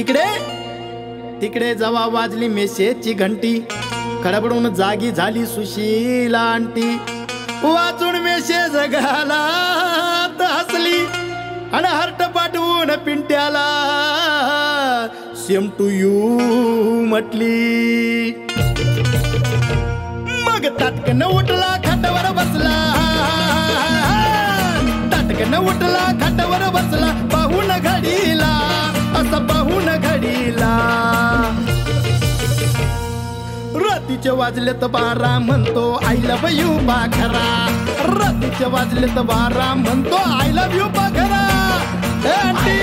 तिकडे तिकडे जेव्हा वाजली मेसेजची घंटी खडबडून जागी झाली सुशीला आंटी वाचून मेसेज घालात हसली आणि हर्ट पाठवून पिंट्याला सेम टू यू म्हटली मग ताटकन उठला खाटावर बसला ताटकन उठला खाटावर बसला पाहून घडीला असं पाहून घडीला रात्रीचे वाजलेत 12 म्हणतो आय लव्ह यू पाखरा रात्रीचे वाजलेत 12 म्हणतो आय लव्ह यू पाखरा आंटी